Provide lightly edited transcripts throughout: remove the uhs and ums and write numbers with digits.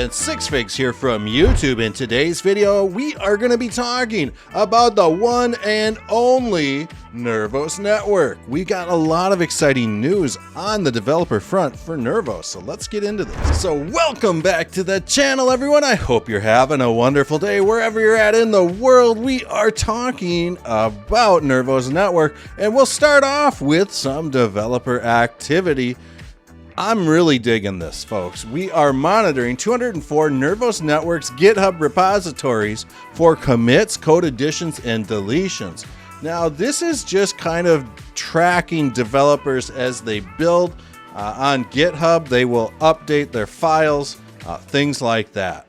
and Six Figs here from YouTube. In today's video, we are going to be talking about the one and only Nervos network. We got a lot of exciting news on the developer front for Nervos, so let's get into this. So welcome back to the channel, everyone. I hope you're having a wonderful day wherever you're at in the world. We are talking about Nervos network, and we'll start off with some developer activity. I'm really digging this, folks. We are monitoring 204 Nervos Network's GitHub repositories for commits, code additions, and deletions. Now, this is just kind of tracking developers as they build on GitHub. They will update their files, things like that.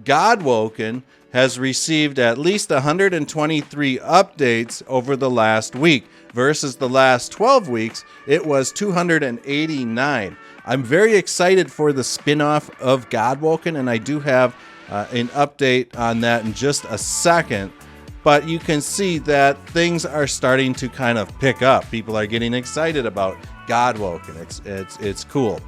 Godwoken has received at least 123 updates over the last week. Versus the last 12 weeks, it was 289. I'm very excited for the spin-off of Godwoken, and I do have an update on that in just a second. But you can see that things are starting to kind of pick up. People are getting excited about Godwoken. It's cool.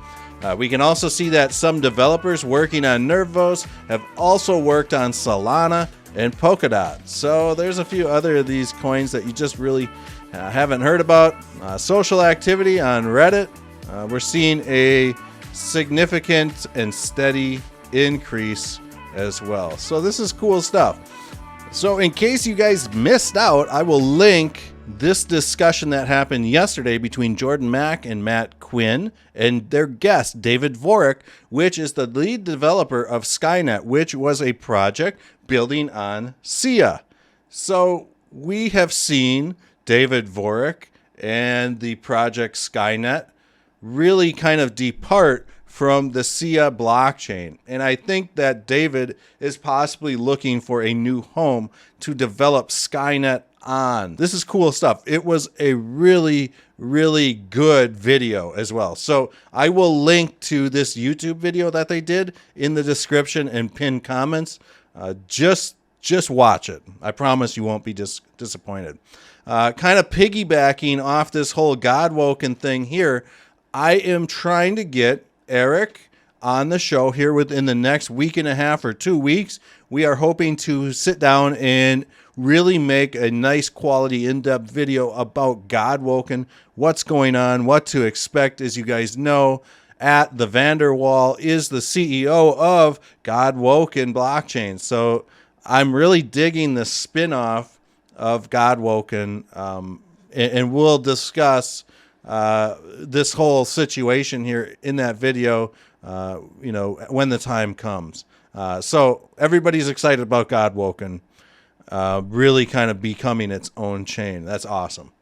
We can also see that some developers working on Nervos have also worked on Solana and Polkadot. So there's a few other of these coins that you just really haven't heard about. Social activity on Reddit. We're seeing a significant and steady increase as well. So this is cool stuff. So in case you guys missed out, I will link this discussion that happened yesterday between Jordan Mack and Matt Quinn and their guest, David Vorik, which is the lead developer of Skynet, which was a project building on SIA. So we have seen David Vorik and the project Skynet really kind of depart from the SIA blockchain. And I think that David is possibly looking for a new home to develop Skynet on. This is cool stuff. It was a really, really good video as well. So I will link to this YouTube video that they did in the description and pinned comments. Just watch it. I promise you won't be disappointed. Kind of piggybacking off this whole Godwoken thing here, I am trying to get Eric on the show here within the next week and a half or 2 weeks. We are hoping to sit down and really make a nice quality in-depth video about Godwoken, what's going on, what to expect. As you guys know, at the Vanderwall is the CEO of Godwoken blockchain. So I'm really digging the spin-off of Godwoken, and we'll discuss this whole situation here in that video, when the time comes. So everybody's excited about Godwoken really kind of becoming its own chain. That's awesome.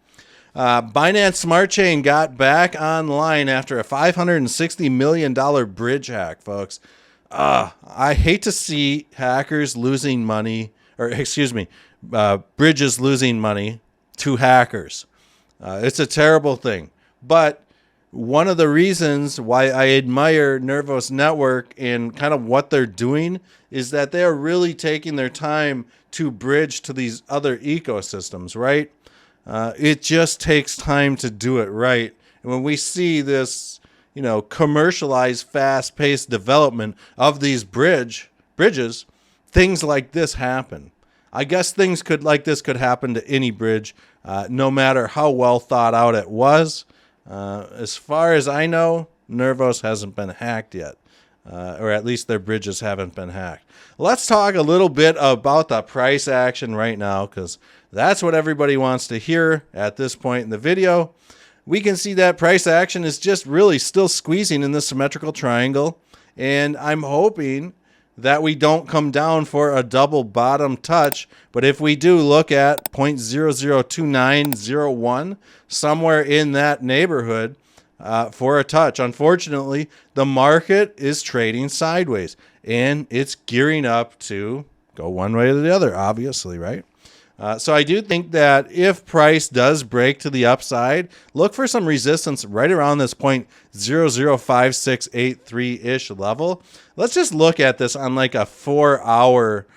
Binance Smart Chain got back online after a $560 million bridge hack, folks. I hate to see hackers losing money, bridges losing money to hackers. It's a terrible thing. But one of the reasons why I admire Nervos Network and kind of what they're doing is that they're really taking their time to bridge to these other ecosystems, right? It just takes time to do it right. And when we see this, commercialized, fast-paced development of these bridges, things like this happen. I guess things like this could happen to any bridge, no matter how well thought out it was. As far as I know, Nervos hasn't been hacked yet, or at least their bridges haven't been hacked. Let's talk a little bit about the price action right now, because that's what everybody wants to hear at this point in the video. We can see that price action is just really still squeezing in the symmetrical triangle, and I'm hoping that we don't come down for a double bottom touch. But if we do, look at 0.002901, somewhere in that neighborhood for a touch. Unfortunately, the market is trading sideways, and it's gearing up to go one way or the other, obviously, right? So I do think that if price does break to the upside, look for some resistance right around this 0.005683-ish level. Let's just look at this on like a 4-hour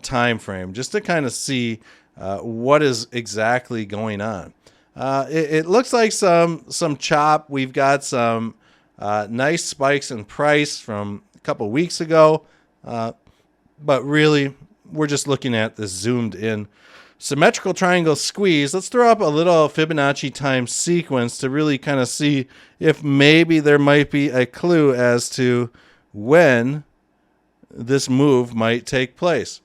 time frame just to kind of see what is exactly going on. It looks like some chop. We've got some nice spikes in price from a couple weeks ago. But really, we're just looking at this zoomed in symmetrical triangle squeeze. Let's throw up a little Fibonacci time sequence to really kind of see if maybe there might be a clue as to when this move might take place.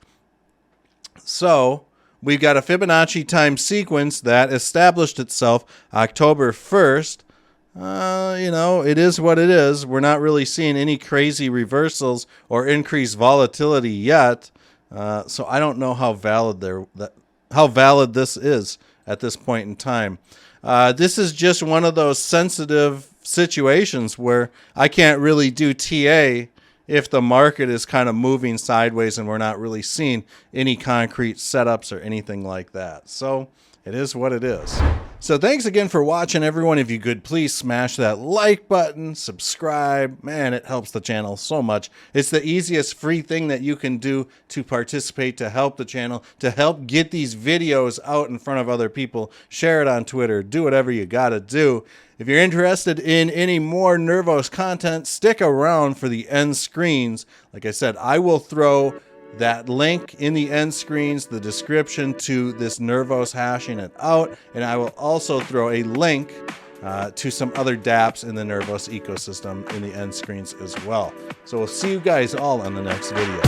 So we've got a Fibonacci time sequence that established itself October 1st. It is what it is. We're not really seeing any crazy reversals or increased volatility yet. So I don't know how valid this is at this point in time. This is just one of those sensitive situations where I can't really do TA if the market is kind of moving sideways and we're not really seeing any concrete setups or anything like that. So it is what it is. So thanks again for watching, everyone. If you could please smash that like button, subscribe. Man, it helps the channel so much. It's the easiest free thing that you can do to participate, to help the channel, to help get these videos out in front of other people. Share it on Twitter. Do whatever you got to do. If you're interested in any more Nervos content, stick around for the end screens. Like I said, I will throw that link in the end screens, the description to this Nervos hashing it out, and I will also throw a link to some other dApps in the Nervos ecosystem in the end screens as well. So we'll see you guys all on the next video.